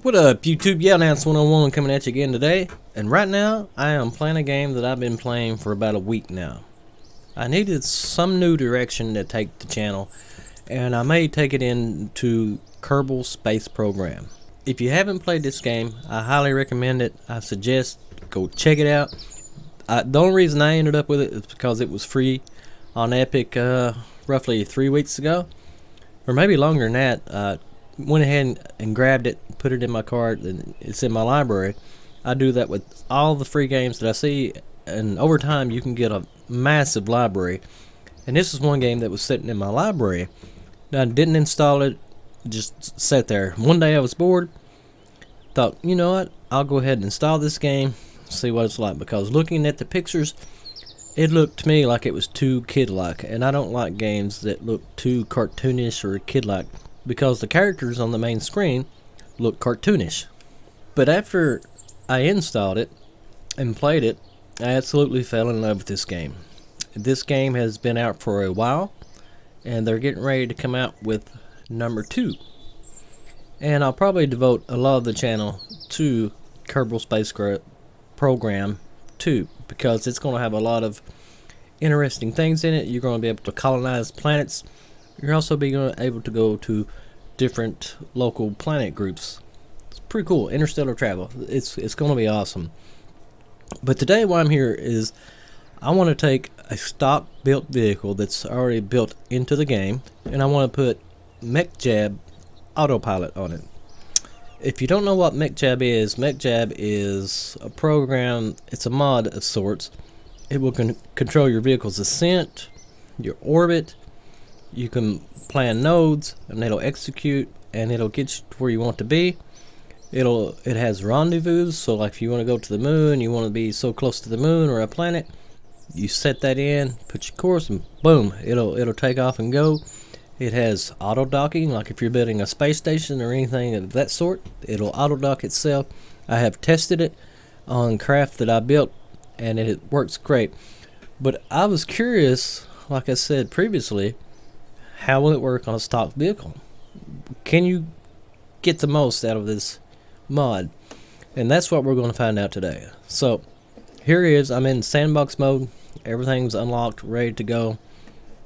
What up, YouTube? Yeah, Nance 101 coming at you again today. And right now, I am playing a game that I've been playing for about a week now. I needed some new direction to take the channel, and I may take it into Kerbal Space Program. If you haven't played this game, I highly recommend it. I suggest go check it out. The only reason I ended up with it is because it was free on Epic roughly 3 weeks ago, or maybe longer than that. Went ahead and grabbed it, put it in my cart, and it's in my library. I do that with all the free games that I see, and over time you can get a massive library. And this is one game that was sitting in my library. Now, I didn't install it, just sat there. One day I was bored, thought, you know what, I'll go ahead and install this game, see what it's like, because looking at the pictures, it looked to me like it was too kid-like, and I don't like games that look too cartoonish or kid-like, because the characters on the main screen look cartoonish. But after I installed it and played it, I absolutely fell in love with this game. This game has been out for a while, and they're getting ready to come out with number 2. And I'll probably devote a lot of the channel to Kerbal Space Program 2, because it's going to have a lot of interesting things in it. You're going to be able to colonize planets. You're also be able to go to different local planet groups. It's pretty cool. Interstellar travel. It's going to be awesome. But today why I'm here is I want to take a stock built vehicle that's already built into the game, and I want to put MechJab autopilot on it. If you don't know what MechJab is a program, it's a mod of sorts. It will control your vehicle's ascent, your orbit. You can plan nodes, and it'll execute, and it'll get you to where you want to be. It has rendezvous, so like if you want to go to the moon, you want to be so close to the moon or a planet, you set that in, put your course, and boom, it'll take off and go. It has auto docking, like if you're building a space station or anything of that sort, it'll auto dock itself. I have tested it on craft that I built, and it works great. But I was curious, like I said previously, how will it work on a stock vehicle? Can you get the most out of this mod? And that's what we're going to find out today. So here it is. I'm in sandbox mode. Everything's unlocked, ready to go.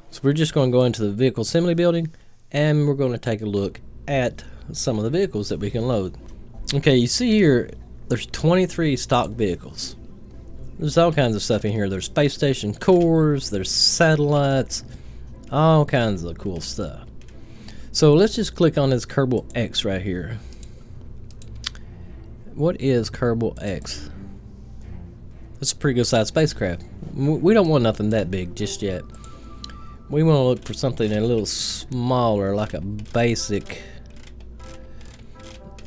So we're just going to go into the vehicle assembly building, and we're going to take a look at some of the vehicles that we can load. Okay, you see here, there's 23 stock vehicles. There's all kinds of stuff in here. There's space station cores, there's satellites, all kinds of cool stuff. So let's just click on this Kerbal X right here. What is Kerbal X? It's a pretty good sized spacecraft. We don't want nothing that big just yet. We want to look for something a little smaller, like a basic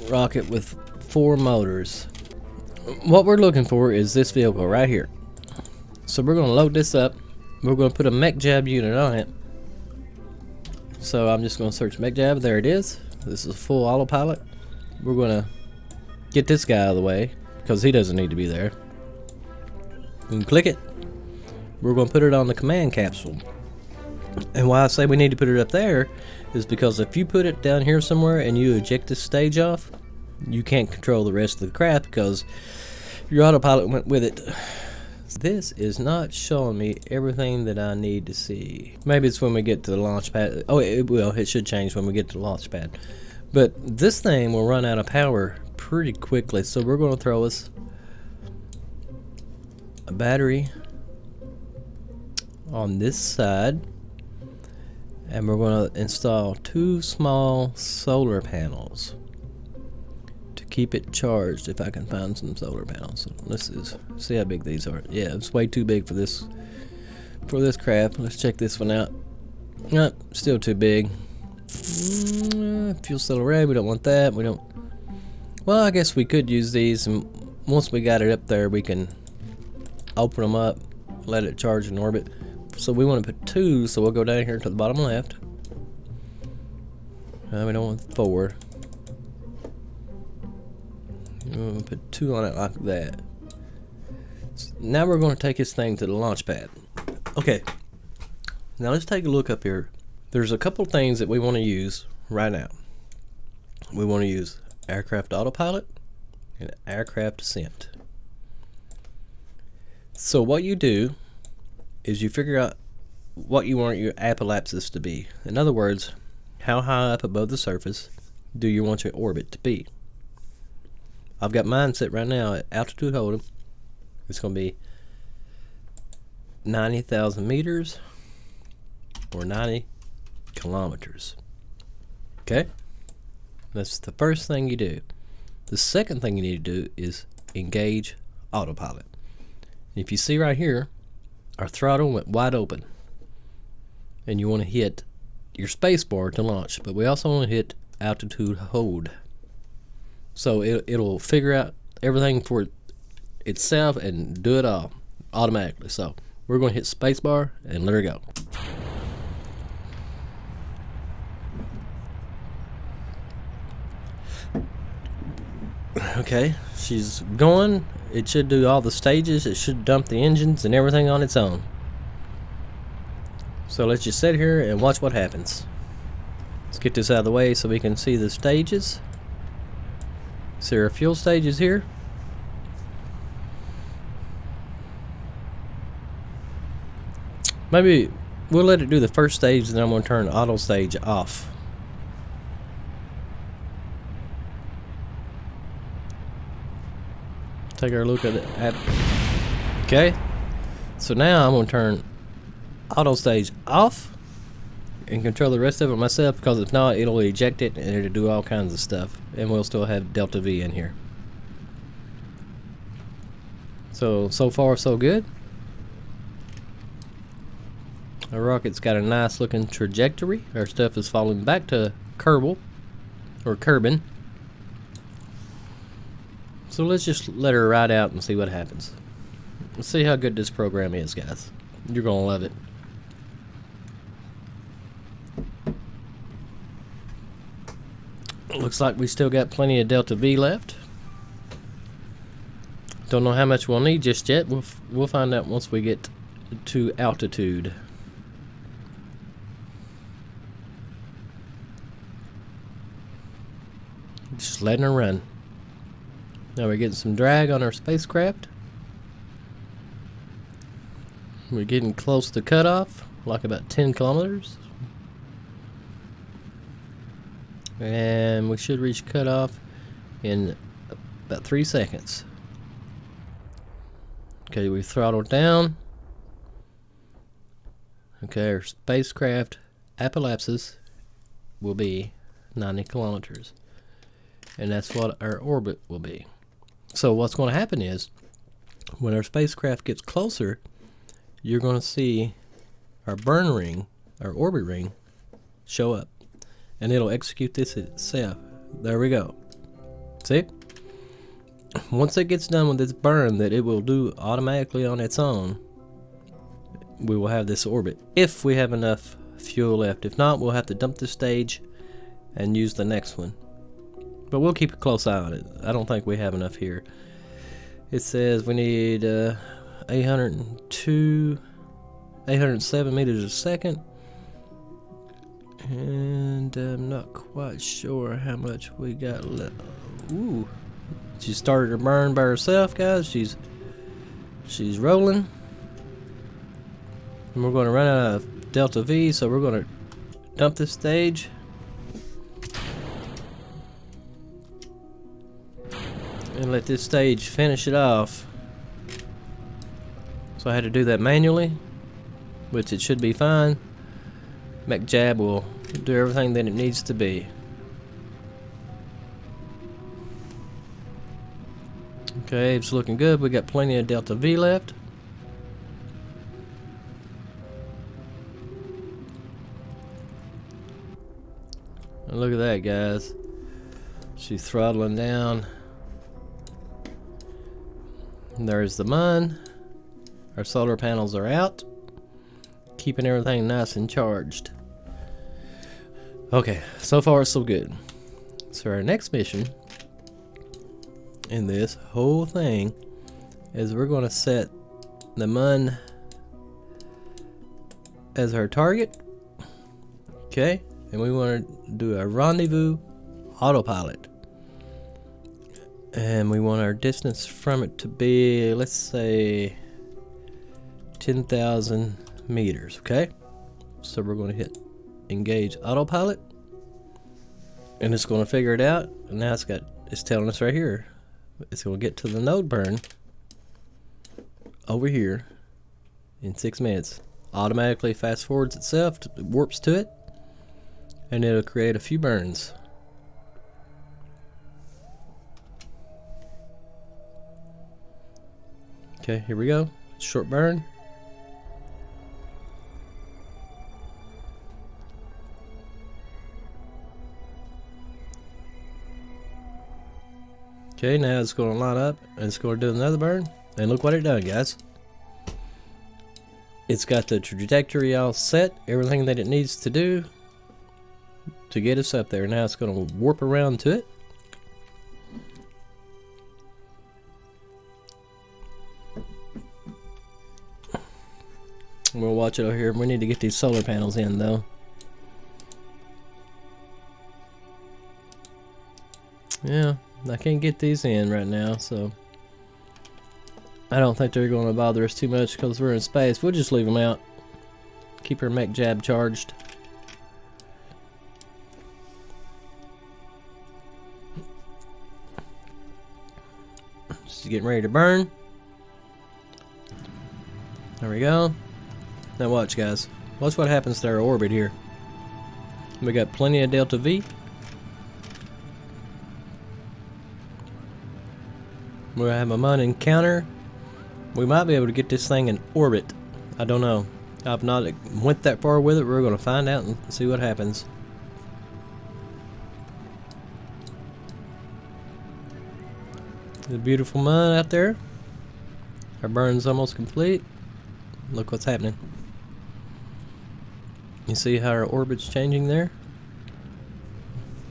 rocket with 4 motors. What we're looking for is this vehicle right here. So we're going to load this up. We're going to put a MechJab unit on it. So I'm just going to search MechJab. There it is. This is full autopilot. We're going to get this guy out of the way because he doesn't need to be there. You can click it. We're going to put it on the command capsule. And why I say we need to put it up there is because if you put it down here somewhere and you eject this stage off, you can't control the rest of the craft because your autopilot went with it. This is not showing me everything that I need to see. Maybe it's when we get to the launch pad. Oh, it will. It should change when we get to the launch pad. But this thing will run out of power pretty quickly. So we're going to throw us a battery on this side. And we're going to install 2 small solar panels to keep it charged, if I can find some solar panels. Let's see how big these are. Yeah, it's way too big for this craft. Let's check this one out. Nope, still too big. Fuel cell array, we don't want that. We don't. Well, I guess we could use these, and once we got it up there, we can open them up, let it charge in orbit. So we want to put 2, so we'll go down here to the bottom left. We don't want 4. We'll put 2 on it like that. So now we're going to take this thing to the launch pad. Okay, now let's take a look up here. There's a couple things that we want to use right now. We want to use aircraft autopilot, and aircraft descent. So what you do is you figure out what you want your apoapsis to be. In other words, how high up above the surface do you want your orbit to be? I've got mine set right now at altitude hold'em. It's going to be 90,000 meters or 90 kilometers. Okay? That's the first thing you do. The second thing you need to do is engage autopilot. If you see right here, our throttle went wide open. And you want to hit your space bar to launch, but we also want to hit altitude hold. So it'll figure out everything for itself and do it all automatically. So we're going to hit space bar and let her go. Okay, she's going. It should do all the stages. It should dump the engines and everything on its own. So let's just sit here and watch what happens. Let's get this out of the way so we can see the stages. See our fuel stages here. Maybe we'll let it do the first stage, and then I'm going to turn auto stage off. Take our look at it. Okay. So now I'm going to turn auto stage off and control the rest of it myself, because if not, it'll eject it and it'll do all kinds of stuff, and we'll still have Delta V in here. So far so good. Our rocket's got a nice looking trajectory. Our stuff is falling back to Kerbal or Kerbin. So let's just let her ride out and see what happens. Let's see how good this program is, guys. You're gonna love it. Looks like we still got plenty of Delta V left. Don't know how much we'll need just yet. We'll find out once we get to altitude. Just letting her run. Now we're getting some drag on our spacecraft. We're getting close to cutoff, like about 10 kilometers. And we should reach cutoff in about 3 seconds. Okay, we throttled down. Okay, our spacecraft apoapsis will be 90 kilometers. And that's what our orbit will be. So what's going to happen is, when our spacecraft gets closer, you're going to see our burn ring, our orbit ring, show up. And it'll execute this itself. There we go. See? Once it gets done with its burn that it will do automatically on its own, we will have this orbit, if we have enough fuel left. If not, we'll have to dump this stage and use the next one. But we'll keep a close eye on it. I don't think we have enough here. It says we need 807 meters a second. And I'm not quite sure how much we got left. Ooh. She started her burn by herself, guys. She's rolling. And we're going to run out of Delta V, so we're going to dump this stage. And let this stage finish it off. So I had to do that manually, which it should be fine. MacJab will do everything that it needs to be. Okay, it's looking good. We got plenty of Delta V left. And look at that, guys. She's throttling down. And there's the mun. Our solar panels are out, keeping everything nice and charged. Okay, so far so good. So our next mission in this whole thing is we're going to set the mun as our target. Okay, and we want to do a rendezvous autopilot. And we want our distance from it to be, let's say, 10,000 meters, okay? So we're going to hit engage autopilot, and it's going to figure it out. And now it's telling us right here, it's going to get to the node burn over here in 6 minutes. Automatically fast forwards itself, warps to it, and it'll create a few burns. Okay, here we go. Short burn. Okay, now it's going to line up and it's going to do another burn. And look what it done, guys. It's got the trajectory all set, everything that it needs to do to get us up there. Now it's going to warp around to it. We'll watch it over here. We need to get these solar panels in though. Yeah, I can't get these in right now, so I don't think they're going to bother us too much because we're in space. We'll just leave them out. Keep our mech jab charged. Just getting ready to burn. There we go. Now watch, guys. Watch what happens to our orbit here. We got plenty of delta V. We'll have a mud encounter. We might be able to get this thing in orbit. I don't know. I've not went that far with it. We're going to find out and see what happens. The beautiful mud out there. Our burn's almost complete. Look what's happening. You see how our orbit's changing there?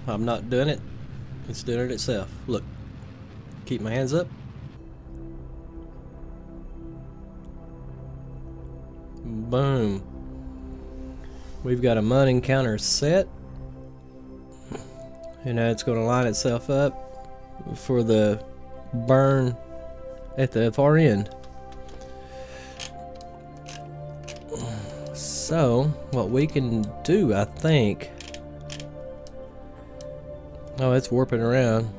I'm not doing it. It's doing it itself. Look. Keep my hands up. Boom. We've got a mud encounter set. And now it's going to line itself up for the burn at the far end. So, what we can do, I think... Oh, it's warping around.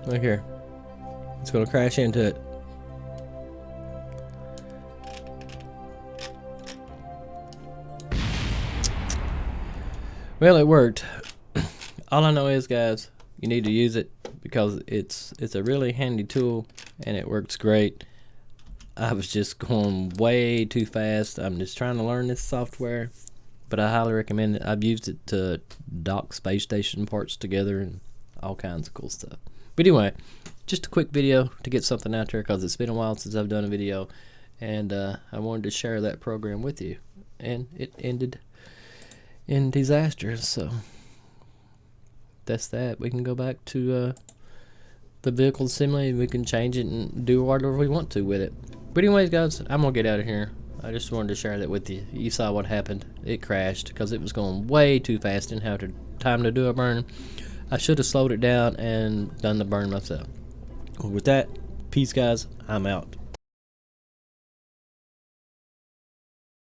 Look here. It's going to crash into it. Well, it worked. All I know is, guys, you need to use it because it's a really handy tool and it works great. I was just going way too fast. I'm just trying to learn this software, but I highly recommend it. I've used it to dock space station parts together and all kinds of cool stuff. But anyway, just a quick video to get something out there because it's been a while since I've done a video, and I wanted to share that program with you, and it ended in disaster. So that's that. We can go back to the vehicle assembly. We can change it and do whatever we want to with it. But anyways, guys, I'm gonna get out of here. I just wanted to share that with you. You saw what happened. It crashed because it was going way too fast and had time to do a burn. I should have slowed it down and done the burn myself. With that, peace, guys. I'm out.